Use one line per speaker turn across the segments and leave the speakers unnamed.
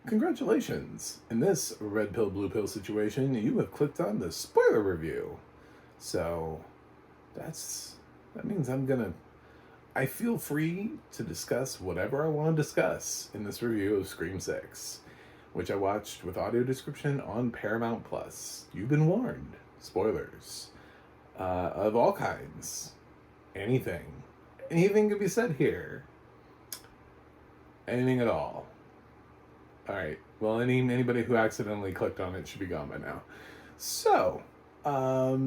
Congratulations! In this red pill, blue pill situation, you have clicked on the spoiler review. So, that means I feel free to discuss whatever I want to discuss in this review of Scream 6, which I watched with audio description on Paramount Plus. You've been warned. Spoilers. Of all kinds. Anything. Anything can be said here. Anything at all. Alright, well, anybody who accidentally clicked on it should be gone by now. So, I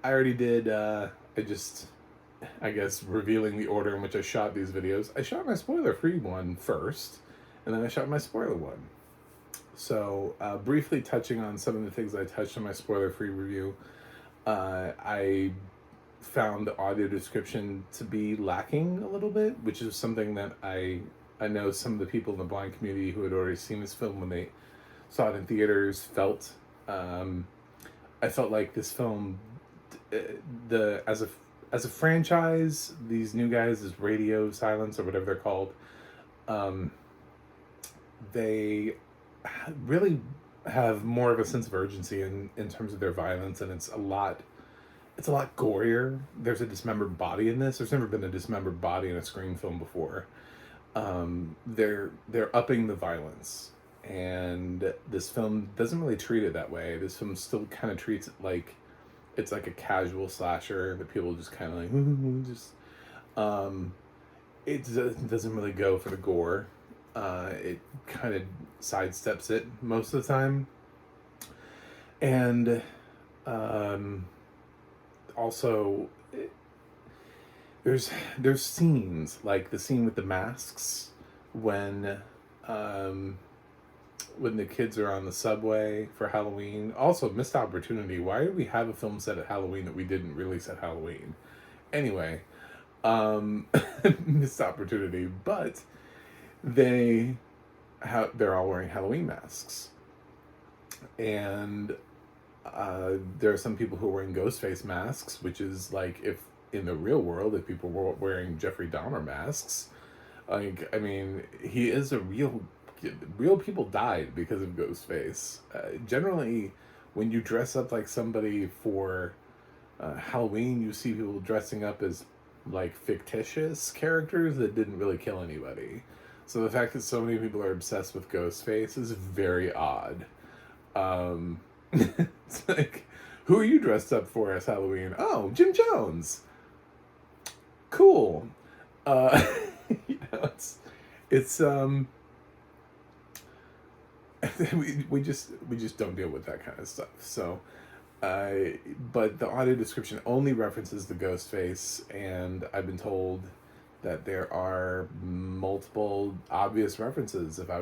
already did, I guess, revealing the order in which I shot these videos. I shot my spoiler-free one first, and then I shot my spoiler one. So, briefly touching on some of the things I touched on my spoiler-free review, I found the audio description to be lacking a little bit, which is something that I know some of the people in the blind community who had already seen this film when they saw it in theaters felt. I felt like this film, as a franchise, these new guys, as Radio Silence or whatever they're called, they really have more of a sense of urgency in terms of their violence, and it's a lot gorier. There's a dismembered body in this. There's never been a dismembered body in a Scream film before. They're upping the violence, and this film doesn't really treat it that way. This film still kind of treats it like it's like a casual slasher that people just kind of like it doesn't really go for the gore. It kind of sidesteps it most of the time, and also there's scenes like the scene with the masks when the kids are on the subway for Halloween. Also, missed opportunity. Why did we have a film set at Halloween that we didn't release at Halloween? Anyway, missed opportunity. But they're all wearing Halloween masks, and there are some people who are wearing Ghostface masks, which is like if in the real world, if people were wearing Jeffrey Dahmer masks, like, I mean, he is a real people died because of Ghostface. Generally, when you dress up like somebody for Halloween, you see people dressing up as like fictitious characters that didn't really kill anybody. So the fact that so many people are obsessed with Ghostface is very odd. It's like, who are you dressed up for as Halloween? Oh, Jim Jones. Cool. You know, it's we just don't deal with that kind of stuff. So, but the audio description only references the Ghostface, and I've been told that there are multiple obvious references. If I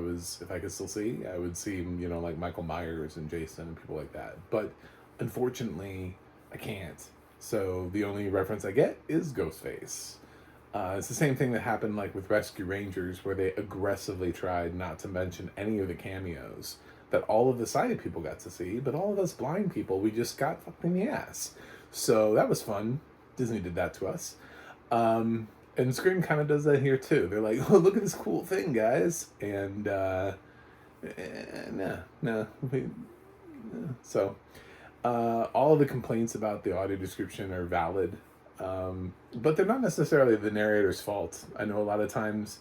could still see, I would see, you know, like Michael Myers and Jason and people like that. But unfortunately, I can't. So the only reference I get is Ghostface. It's the same thing that happened like with Rescue Rangers, where they aggressively tried not to mention any of the cameos that all of the sighted people got to see, but all of us blind people, we just got fucked in the ass. So that was fun. Disney did that to us. And Scream kind of does that here too. They're like, oh, look at this cool thing, guys. And so all of the complaints about the audio description are valid, but they're not necessarily the narrator's fault. I know a lot of times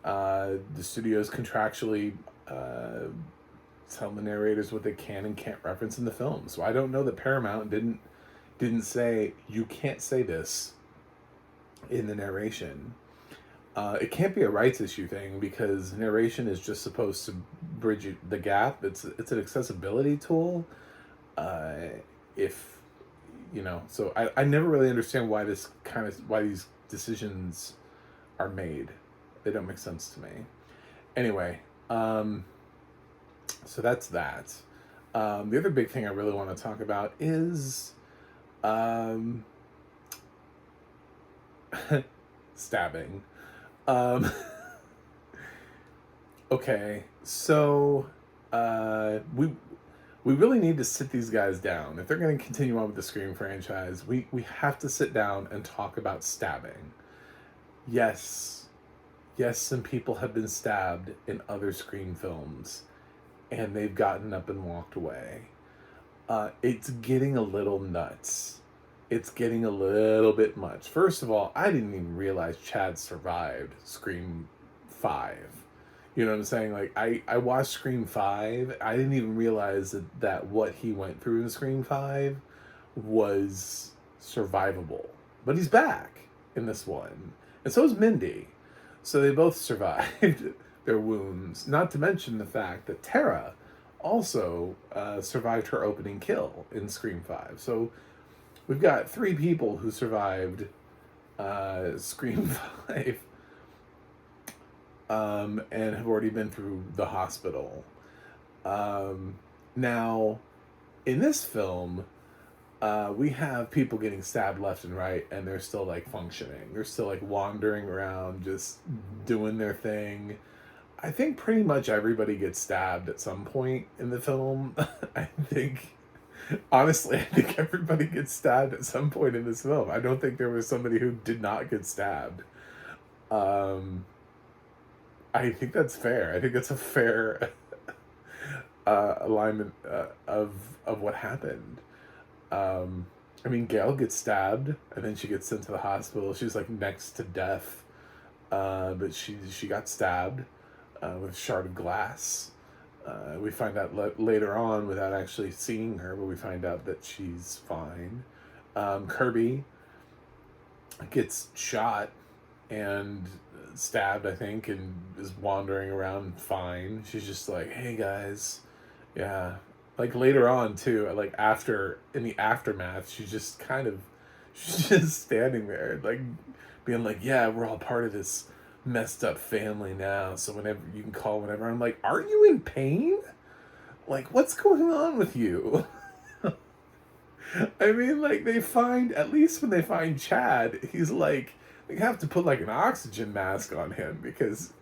the studios contractually tell the narrators what they can and can't reference in the film. So I don't know that Paramount didn't say, you can't say this in the narration. It can't be a rights issue thing, because narration is just supposed to bridge the gap. It's an accessibility tool. If you know, so I never really understand why these decisions are made. They don't make sense to me. Anyway, so that's that. The other big thing I really want to talk about is stabbing. Okay, so we really need to sit these guys down. If they're going to continue on with the Scream franchise, we have to sit down and talk about stabbing. Yes, yes, some people have been stabbed in other Scream films, and they've gotten up and walked away. It's getting a little nuts. It's getting a little bit much. First of all, I didn't even realize Chad survived Scream 5. You know what I'm saying? Like, I watched Scream 5. I didn't even realize that what he went through in Scream 5 was survivable. But he's back in this one. And so is Mindy. So they both survived their wounds. Not to mention the fact that Tara also survived her opening kill in Scream 5. So we've got 3 people who survived Scream 5 and have already been through the hospital. Now, in this film, we have people getting stabbed left and right, and they're still like functioning. They're still like wandering around, just doing their thing. I think pretty much everybody gets stabbed at some point in the film. I think, honestly, I think everybody gets stabbed at some point in this film. I don't think there was somebody who did not get stabbed. Um, I think that's fair. I think that's a fair alignment of what happened. I mean, Gail gets stabbed, and then she gets sent to the hospital. She's like next to death, but she got stabbed with a shard of glass. We find out later on, without actually seeing her, but we find out that she's fine. Kirby gets shot and stabbed, I think, and is wandering around fine. She's just like, hey guys, yeah. Like later on too, like after in the aftermath, she's just standing there, like being like, yeah, we're all part of this messed up family now. So whenever you can call whenever. I'm like, aren't you in pain? Like, what's going on with you? I mean, like they find, at least when they find Chad, he's like, they have to put like an oxygen mask on him because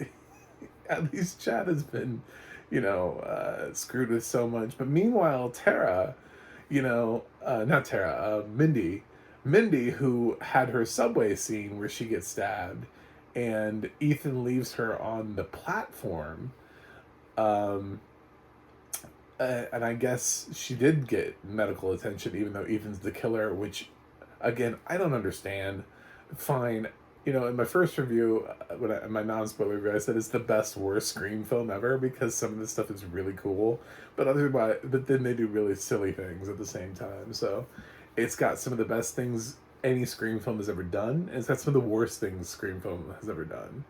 at least Chad has been, screwed with so much. But meanwhile, Tara, not Tara, Mindy, who had her subway scene where she gets stabbed, and Ethan leaves her on the platform. And I guess she did get medical attention, even though Ethan's the killer, which, again, I don't understand. Fine. In my first review, in my non-spoiler review, I said it's the best worst Scream film ever because some of this stuff is really cool, but then they do really silly things at the same time. So, it's got some of the best things any Scream film has ever done, and it's got some of the worst things Scream film has ever done.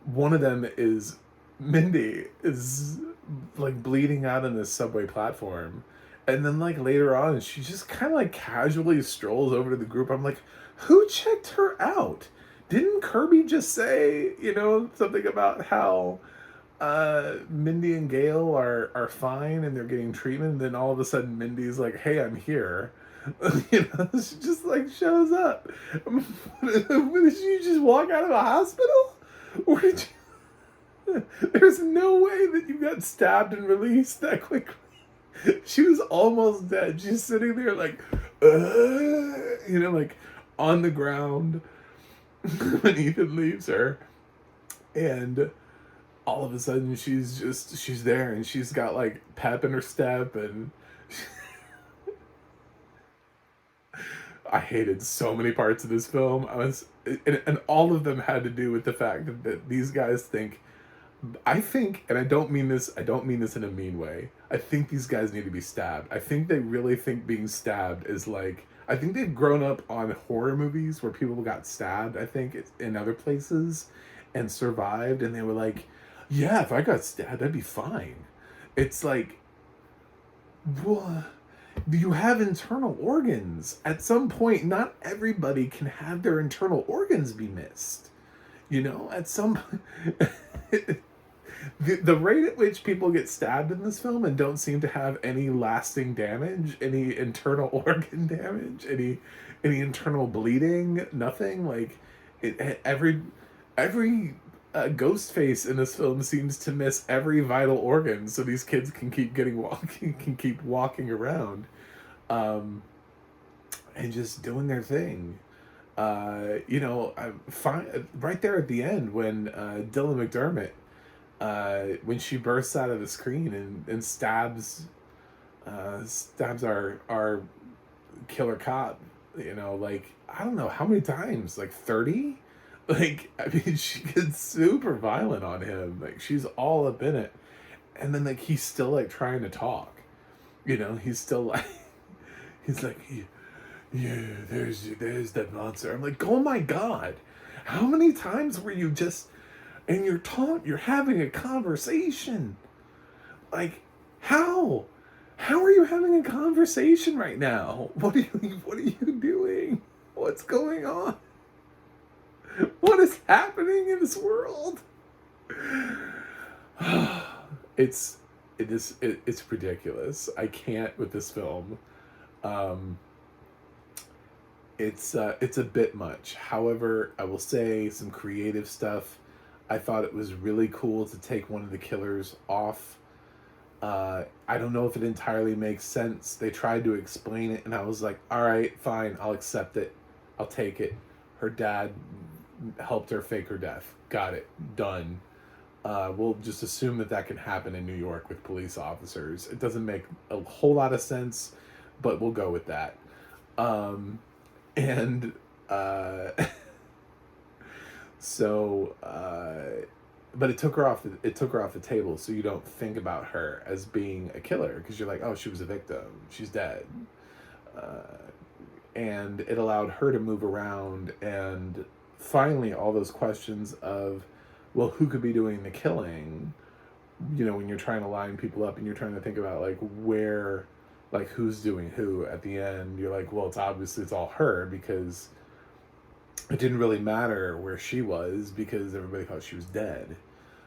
One of them is Mindy is like bleeding out on this subway platform, and then like later on, she just kind of like casually strolls over to the group. I'm like, who checked her out? Didn't Kirby just say, something about how Mindy and Gail are fine and they're getting treatment? And then all of a sudden, Mindy's like, "Hey, I'm here." She just like shows up. Did you just walk out of a hospital, or did you? There's no way that you got stabbed and released that quickly. She was almost dead. She's sitting there like, like on the ground when Ethan leaves her, and all of a sudden she's there, and she's got like pep in her step, and I hated so many parts of this film. And all of them had to do with the fact that these guys think, and I don't mean this in a mean way. I think these guys need to be stabbed. I think they really think being stabbed is like, I think they've grown up on horror movies where people got stabbed, I think, in other places and survived, and they were like, yeah, if I got stabbed, I'd be fine. It's like, what? You have internal organs. At some point, not everybody can have their internal organs be missed. At some point... The rate at which people get stabbed in this film and don't seem to have any lasting damage, any internal organ damage, any internal bleeding, nothing. Like, every ghost face in this film seems to miss every vital organ, so these kids can keep walking around, and just doing their thing. You know, I find right there at the end when Dylan McDermott, when she bursts out of the screen and stabs our killer cop. You know, like I don't know how many times, like 30. Like I mean, she gets super violent on him. Like she's all up in it, and then like he's still like trying to talk. You know, he's still like he's like yeah, there's that monster. I'm like, oh my god, how many times were you just and you're having a conversation, like how how are you having a conversation right now? What are you doing? What's going on? What is happening in this world? it's it's ridiculous. I can't with this film. Um, it's a bit much. However, I will say some creative stuff. I thought it was really cool to take one of the killers off. I don't know if it entirely makes sense. They tried to explain it, and I was like, all right, fine, I'll accept it. I'll take it. Her dad helped her fake her death. Got it. Done. We'll just assume that that can happen in New York with police officers. It doesn't make a whole lot of sense, but we'll go with that. Um, and uh, so, but it took her off the table, so you don't think about her as being a killer because you're like, oh, she was a victim. She's dead. Uh, and it allowed her to move around and finally all those questions of well who could be doing the killing, you know, when you're trying to line people up and you're trying to think about like where like who's doing who at the end, you're like, well, it's all her because it didn't really matter where she was because everybody thought she was dead,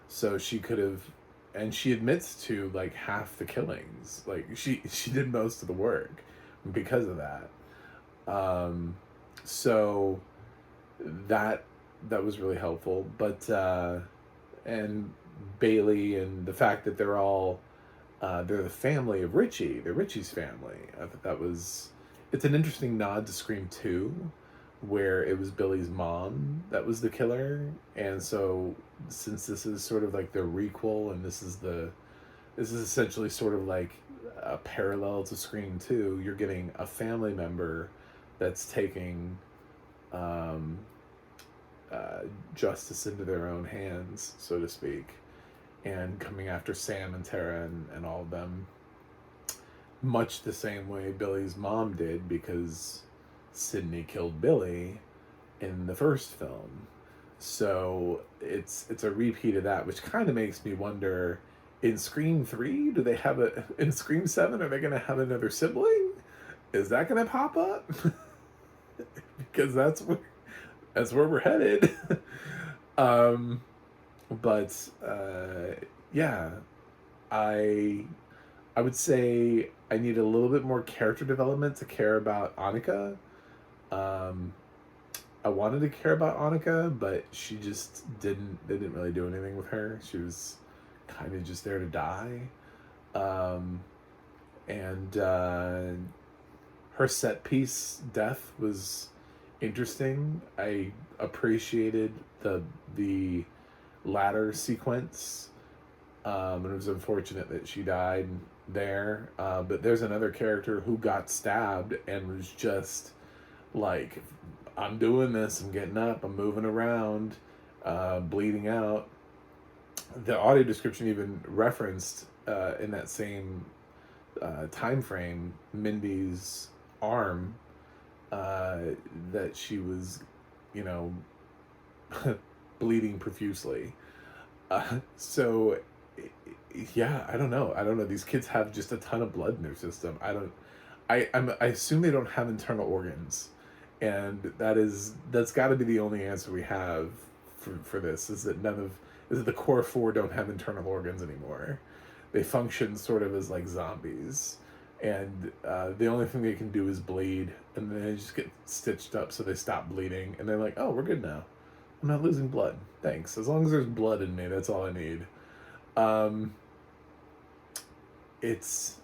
so she could have, and she admits to like half the killings, like she did most of the work because of that. So that that was really helpful. But and Bailey and the fact that they're all they're the family of Richie. They're Richie's family. I thought that was it's an interesting nod to Scream 2, where it was Billy's mom that was the killer. And so since this is sort of like the requel and this is essentially sort of like a parallel to Scream 2, you're getting a family member that's taking um, justice into their own hands, so to speak, and coming after Sam and Tara and all of them, much the same way Billy's mom did because Sidney killed Billy in the first film. So it's a repeat of that, which kind of makes me wonder, in Scream 3, do they have a in Scream 7, are they going to have another sibling? Is that going to pop up? Because that's where we're headed. um but yeah, I I would say I need a little bit more character development to care about Annika. Um, I wanted to care about Annika, but she just didn't. They didn't really do anything with her. She was kind of just there to die. Um, and her set piece death was interesting. I appreciated the ladder sequence. And it was unfortunate that she died there. But there's another character who got stabbed and was just like, I'm doing this, I'm getting up, I'm moving around, bleeding out. The audio description even referenced in that same time frame Mindy's arm, that she was, you know, bleeding profusely. So yeah, I don't know. These kids have just a ton of blood in their system. I assume they don't have internal organs, and that's got to be the only answer we have for this, is that the core four don't have internal organs anymore. They function sort of as like zombies, and the only thing they can do is bleed, and then they just get stitched up so they stop bleeding, and they're like, oh, we're good now. I'm not losing blood. Thanks. As long as there's blood in me, that's all I need. It's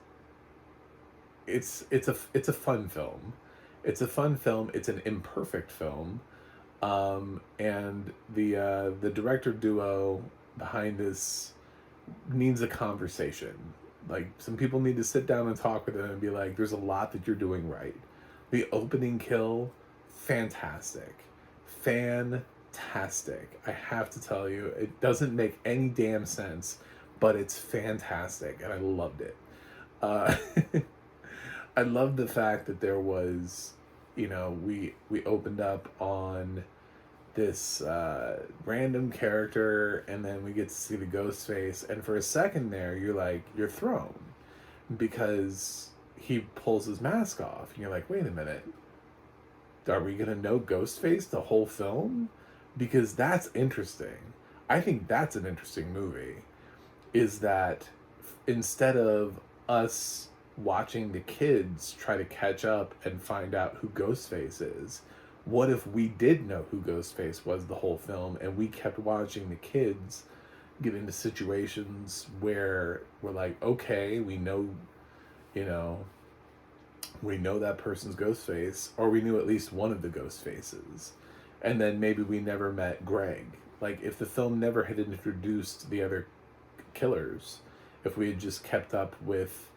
a fun film, It's a fun film. It's an imperfect film. And the director duo behind this needs a conversation. Like, some people need to sit down and talk with them and be like, there's a lot that you're doing right. The opening kill, fantastic. Fantastic. I have to tell you, it doesn't make any damn sense, but it's fantastic, and I loved it. Uh, I love the fact that there was, we opened up on this random character, and then we get to see the ghost face, and for a second there, you're thrown because he pulls his mask off, and you're like, wait a minute, are we gonna know Ghostface the whole film? Because that's interesting. I think that's an interesting movie. Is that instead of us watching the kids try to catch up and find out who Ghostface is, what if we did know who Ghostface was the whole film, and we kept watching the kids get into situations where we're like, okay, you know, we know that person's Ghostface, or we knew at least one of the Ghostfaces. And then maybe we never met Greg. Like, if the film never had introduced the other killers, if we had just kept up with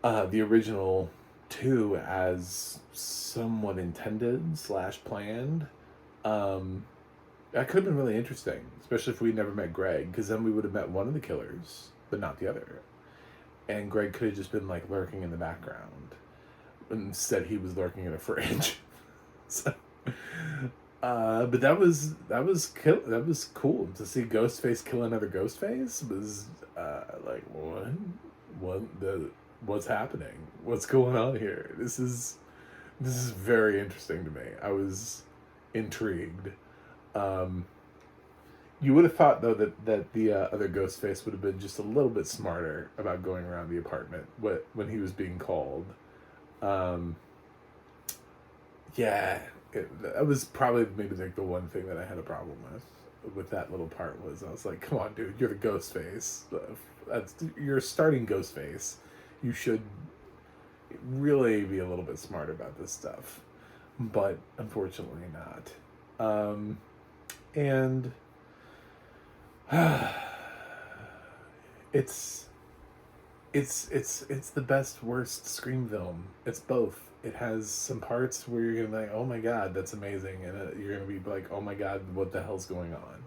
the original two as somewhat intended / planned, that could have been really interesting, especially if we never met Greg, because then we would have met one of the killers, but not the other. And Greg could have just been like lurking in the background. Instead, he was lurking in a fridge. So, but that was cool to see Ghostface kill another Ghostface. Was like, what's happening? What's going on here? This is very interesting to me. I was intrigued. You would have thought, though, that the other Ghostface would have been just a little bit smarter about going around the apartment when he was being called. Yeah, that was probably maybe like the one thing that I had a problem with that little part. Was I was like, come on, dude, you're the Ghostface. You're starting Ghostface. You should really be a little bit smarter about this stuff. But unfortunately not. And it's the best worst Scream film. It's both. It has some parts where you're gonna be like, oh my god, that's amazing, and you're gonna be like, oh my god, what the hell's going on?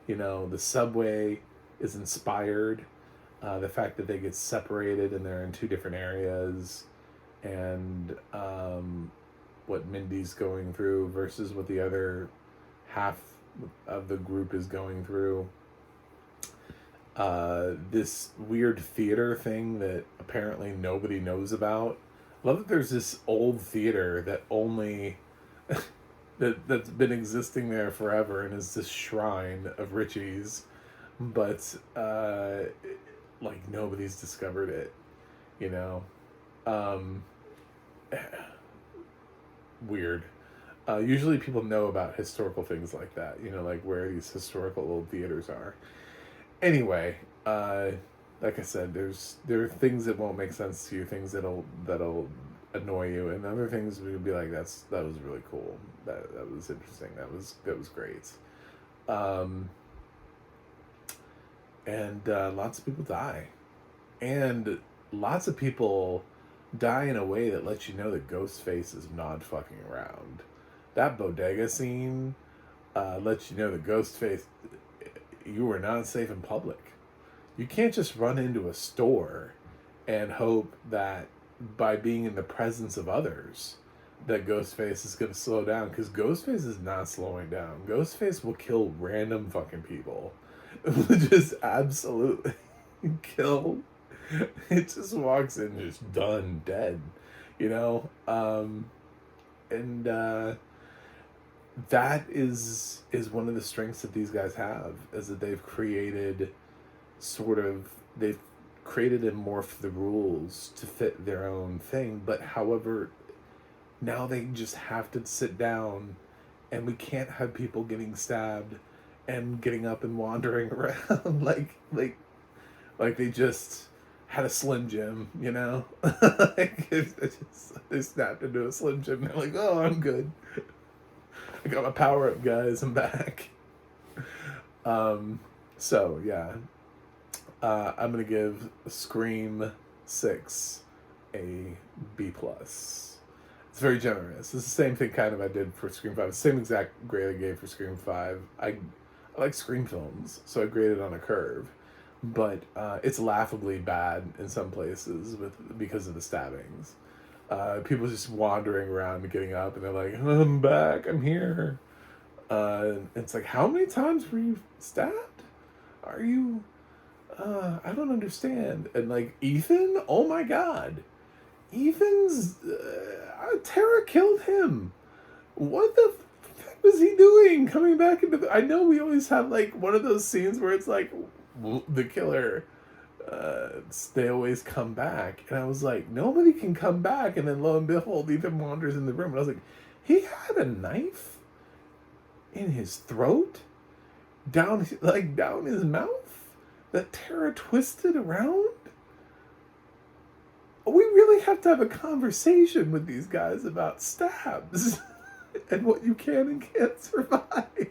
The subway is inspired. The fact that they get separated and they're in two different areas, and what Mindy's going through versus what the other half of the group is going through. This weird theater thing that apparently nobody knows about. I love that there's this old theater that only that's been existing there forever and is this shrine of Richie's, but like nobody's discovered it. Weird. Usually people know about historical things like that, like where these historical old theaters are. Anyway, like I said, there are things that won't make sense to you, things that'll annoy you, and other things we would be like, that was really cool, that was interesting, that was great. And lots of people die, and lots of people die in a way that lets you know that Ghostface is not fucking around. That bodega scene lets you know that Ghostface, you are not safe in public. You can't just run into a store and hope that by being in the presence of others that Ghostface is going to slow down, because Ghostface is not slowing down. Ghostface will kill random fucking people. Just absolutely kill. It just walks in just done, dead. And that is one of the strengths that these guys have, is that they've created and morphed the rules to fit their own thing. But however, now they just have to sit down, and we can't have people getting stabbed and getting up and wandering around like they just had a Slim Jim, you know? Like, they snapped into a Slim Jim. They're like, oh, I'm good. I got my power up, guys. I'm back. So, yeah. I'm going to give Scream 6 a B+. It's very generous. It's the same thing kind of I did for Scream 5. Same exact grade I gave for Scream 5. I like Scream films, so I graded on a curve. But it's laughably bad in some places because of the stabbings. People just wandering around and getting up, and they're like, I'm back, I'm here. It's like, how many times were you stabbed? Are you... I don't understand. And like, Ethan? Oh my god. Ethan's... Tara killed him. What the fuck was he doing coming back into the... I know we always have like one of those scenes where it's like the killer, they always come back, and I was like, nobody can come back, and then lo and behold, Ethan wanders in the room, and I was like, he had a knife in his throat, down his mouth, that Tara twisted around. We really have to have a conversation with these guys about stabs and what you can and can't survive.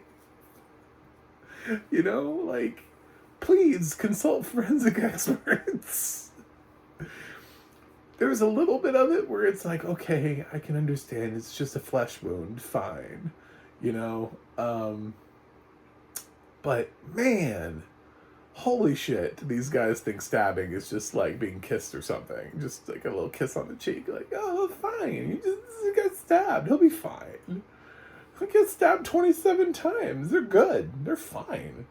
You know, like, please consult forensic experts. There's a little bit of it where it's like, okay, I can understand. It's just a flesh wound. Fine. You know? But, man, holy shit, these guys think stabbing is just like being kissed or something. Just like a little kiss on the cheek. Like, oh, fine. You got stabbed. He'll be fine. He'll get stabbed 27 times. They're good. They're fine.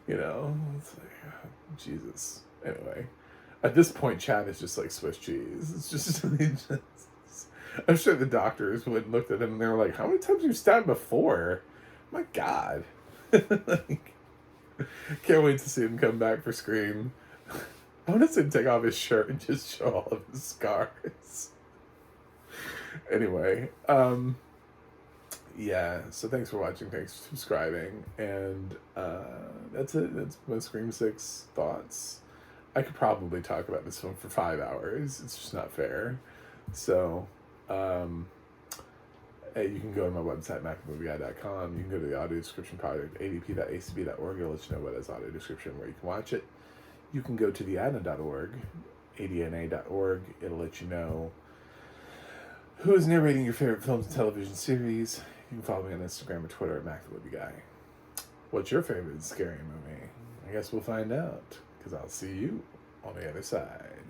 You know? It's like, oh, Jesus. Anyway. At this point, Chad is just like Swiss cheese. It's just... I'm sure the doctors would looked at him and they were like, how many times have you stabbed before? My God. Like, can't wait to see him come back for Scream. I want to see him take off his shirt and just show all of his scars. Anyway, yeah, so thanks for watching, thanks for subscribing, and that's it. That's my Scream 6 thoughts. I could probably talk about this film for 5 hours. It's just not fair. So, you can go to my website, macmoviiguy.com. You can go to the audio description project, adp.acb.org. It'll let you know what is audio description, where you can watch it. You can go to theadna.org, adna.org. It'll let you know who is narrating your favorite films and television series. You can follow me on Instagram or Twitter at macmoviiguy. What's your favorite scary movie? I guess we'll find out, because I'll see you on the other side.